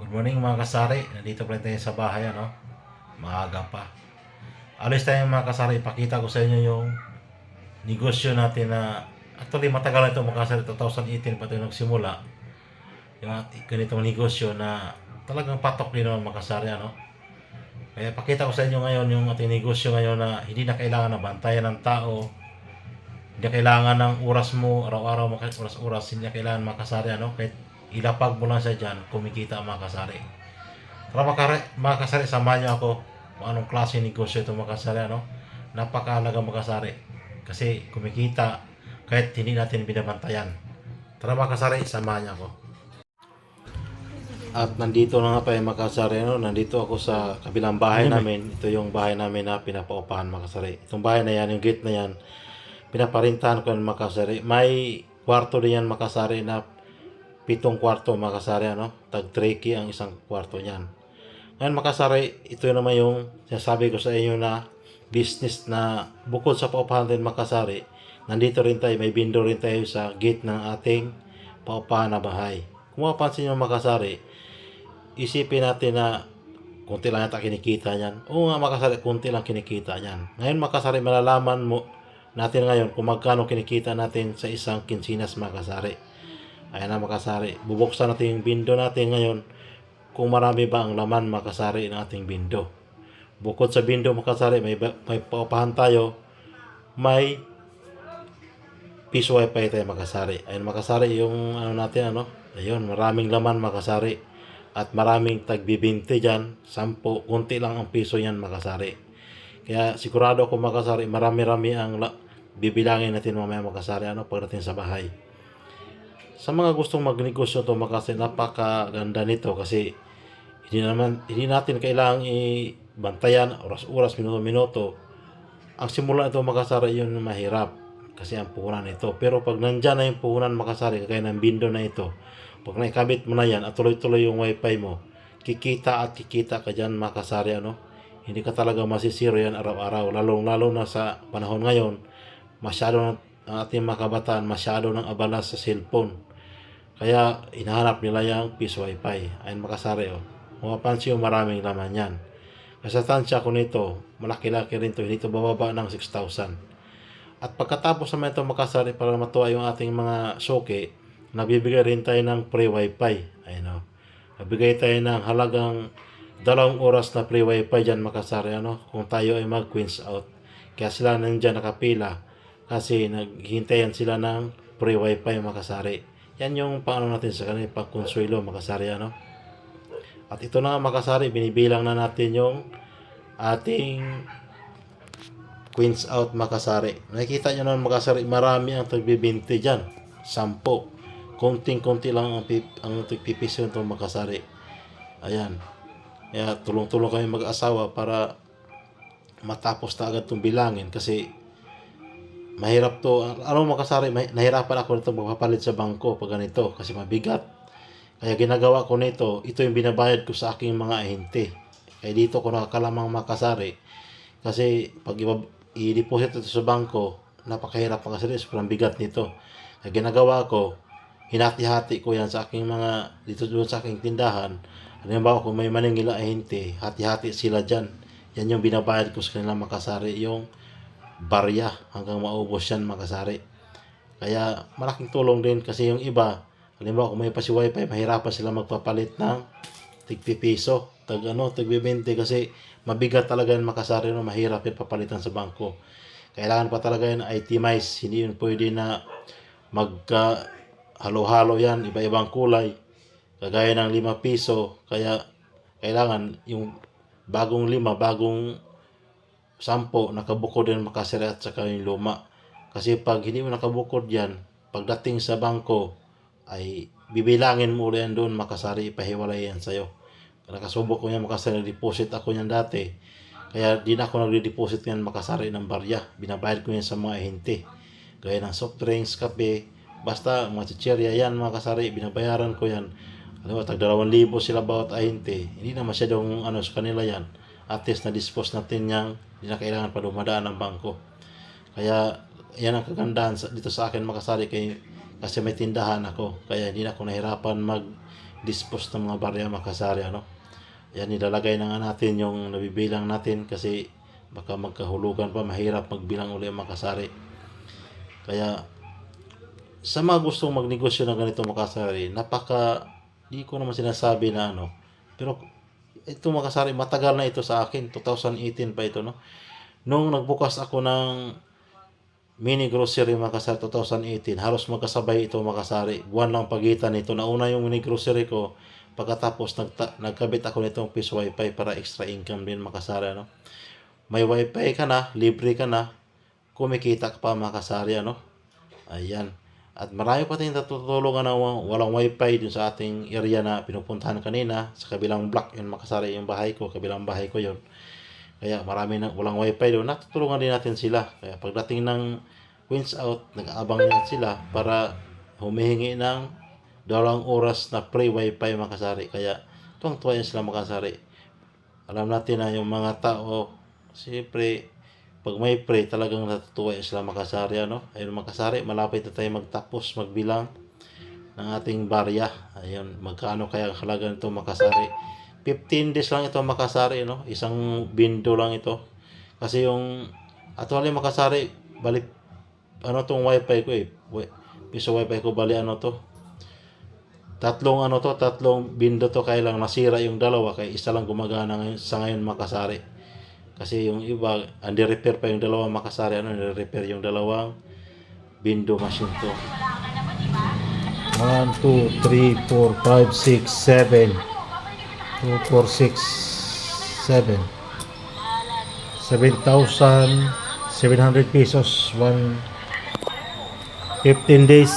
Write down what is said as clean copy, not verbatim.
Good morning mga kasari. Nandito pa rin tayo sa bahay, ano? Maaga pa. Alis tayo mga kasari. Ipakita ko sa inyo yung negosyo natin na actually matagal na ito mga kasari. 2018 pa ito nagsimula. Yung ganitong negosyo na talagang patok din naman mga kasari, ano? Kaya pakita ko sa inyo ngayon yung ating negosyo ngayon na hindi na kailangan na bantayan ng tao. Hindi kailangan ng oras mo, araw-araw oras-oras. Hindi na kailangan mga kasari, ano? Kahit ilapag mo lang sa dyan, kumikita mga kasari. Tara mga kasari, samahan niyo ako kung anong klase negosyo ito mga kasari, ano? Napakahalaga mga kasari. Kasi kumikita kahit hindi natin binabantayan. Tara mga kasari, samahan niyo ako. At nandito na nga tayo mga kasari, ano? Nandito ako sa kabilang bahay namin. Ito yung bahay namin na pinapaupahan mga kasari. Itong bahay na yan, yung gate na yan, pinaparintahan ko yan mga kasari. May kwarto din yan mga kasari na 7 kwarto mga kasari, ano? Tag 3K ang isang kwarto niyan. Ngayon mga kasari, ito naman yung sinasabi ko sa inyo na business na bukod sa paupahan din mga kasari, nandito rin tayo, may window rin tayo sa gate ng ating paupahan na bahay. Kung mapapansin nyo mga kasari, isipin natin na kunti lang yata kinikita niyan. Oo nga mga kasari, kunti lang kinikita niyan. Ngayon mga kasari, malalaman mo natin ngayon kung magkano kinikita natin sa isang kinsinas mga kasari. Ayan na mga kasari, bubuksan natin yung window natin ngayon kung marami ba ang laman mga kasari ng ating window. Bukod sa window mga kasari, may paupahan tayo, may piece wifi tayo mga kasari. Ayan mga kasari, yung ano natin, ano, ayun, maraming laman mga kasari. At maraming tagbibinti dyan, 10, kunti lang ang piso yan mga kasari. Kaya sigurado ako mga kasari, marami-rami ang bibilangin natin mamaya mga kasari, ano, pagdating sa bahay. Sa mga gustong magnegosyo to mga kasari, napakaganda nito kasi hindi natin kailangang ibantayan oras-oras, minuto-minuto. Ang simula ito mga kasari, yun mahirap kasi ang puhunan ito. Pero pag nandyan na yung puhunan mga kasari, kagaya ng window na ito, pag naikabit mo na yan at tuloy-tuloy yung wifi mo, kikita at kikita ka dyan mga kasari, ano? Hindi ka talaga masisiro yan araw-araw, lalo na sa panahon ngayon. Masyado ang ating mga kabataan, masyado ng abala sa cellphone. Kaya hinahanap nila yung piece wifi. Ayun mga kasari, oh. Mapapansin yung maraming laman yan. Kasi tansya ko nito, malaki-laki rin to, hindi to bababa ng 6,000. At pagkatapos naman ito makasari para matuwa yung ating mga suki, nabibigay rin tayo ng free wifi. Ayun, oh. Nabigay tayo ng halagang 2 oras na free wifi dyan makasari, ano, kung tayo ay mag-queens out. Kaya sila nandyan nakapila kasi naghintayan sila ng free wifi makasari. Yan yung paano natin sa kanila, pagkonsuelo makasari, ano. At ito na makasari, binibilang na natin yung ating queens out makasari. Nakikita nyo naman makasari, marami ang tagbibinti dyan. 10. Konting-konti lang ang tagpipiso nito makasari. Ayan. Kaya tulong-tulong kami mag-asawa para matapos na agad itong bilangin kasi mahirap to. Ano makasari, nahirapan ako nito magpapalit sa bangko pag ganito kasi mabigat. Kaya ginagawa ko nito, ito yung binabayad ko sa aking mga ahente. Kaya dito ko nakakalamang makasari kasi pag i-deposit ito sa bangko, napakahirap pa kasi sobrang bigat nito. Kaya ginagawa ko, hinati-hati ko yan sa aking mga, dito doon sa aking tindahan. Halimbawa kung may maningil na ahente, hati-hati sila dyan. Yan yung binabayad ko sa kanila makasari, yung barya hanggang maubos yan makasari. Kaya malaking tulong din kasi yung iba, halimbawa kung may pa si wifi, mahirapan sila magpapalit ng tigpipiso, tag-20 kasi mabigat talaga yung makasari, no? Mahirap yung papalitan sa bangko. Kailangan pa talaga yung itemize, hindi yun pwede na halo-halo yan, iba-ibang kulay, kagaya ng 5 piso, kaya kailangan yung bagong 5, bagong 10, nakabukod din makasari at saka yung luma. Kasi pag hindi mo nakabukod yan, pagdating sa bangko, ay bibilangin mo ulit yan doon makasari, ipahiwalay yan sa'yo. Nakasubok ko yan makasari, deposit ako yan dati. Kaya di na ako nagde-deposit yan makasari ng barya. Binabayad ko yan sa mga ahente. Gaya ng soft drinks, kape, basta mga chicherya yan makasari, binabayaran ko yan. Alam mo, tag 2,000 sila bawat ahente. Hindi na masyadong sa kanila yan. At least na-dispose natin yang hindi na kailangan pa dumadaan ng bangko. Kaya yan ang kagandahan dito sa akin makasari kasi may tindahan ako. Kaya hindi na ako nahirapan dispose ng mga barya mga kasari, ano. Yan, nilalagay na nga natin yung nabibilang natin kasi baka magkahulugan pa, mahirap magbilang uli mga kasari. Kaya sa mga gustong magnegosyo ng ganito mga kasari, di ko naman sinasabi na ano, pero ito mga kasari, matagal na ito sa akin, 2018 pa ito, no. Nung nagbukas ako ng mini grocery mga kasari 2018, halos magkasabay ito mga kasari, buwan lang pagitan nito. Nauna yung mini grocery ko, pagkatapos nagkabit ako nitong Peace Wi-Fi para extra income din mga kasari, ano. May Wi-Fi ka na, libre ka na, kumikita ka pa mga kasari, ano. Ayan. At marami pa tayong natutulungan na walang Wi-Fi dun sa ating area na pinupuntahan kanina. Sa kabilang block yun mga kasari, yung bahay ko, kabilang bahay ko yun. Kaya marami na walang Wi-Fi doon, natutulungan din natin sila. Kaya pagdating ng Wins Out, nag-aabang yan sila para humihingi ng 2 oras na free Wi-Fi mga kasari. Kaya tuwang-tuwa yan sila mga kasari. Alam natin na yung mga tao, siyempre, pag may free, talagang natutuwa yan sila mga kasari, ano. Ayun mga kasari, malapit na tayo magtapos magbilang ng ating barya. Ayun, magkano kaya ang halaga nito mga kasari? 15 days lang ito mga kasari, no? Isang bindo lang ito. Kasi yung actually mga kasari, balik ano tong Wi-Fi ko eh. Piso Wi-Fi ko bali ano to. Tatlong bindo to, kaya lang nasira yung dalawa, kaya isa lang gumagana ngayon, sa ngayon mga kasari. Kasi yung iba, under-repair pa yung dalawang mga kasari, ano, under-repair yung dalawang bindo machine to. 1, 2, 3, 4, 5, 6, 7 2, 4, 6, 7 7,700 pesos 15 days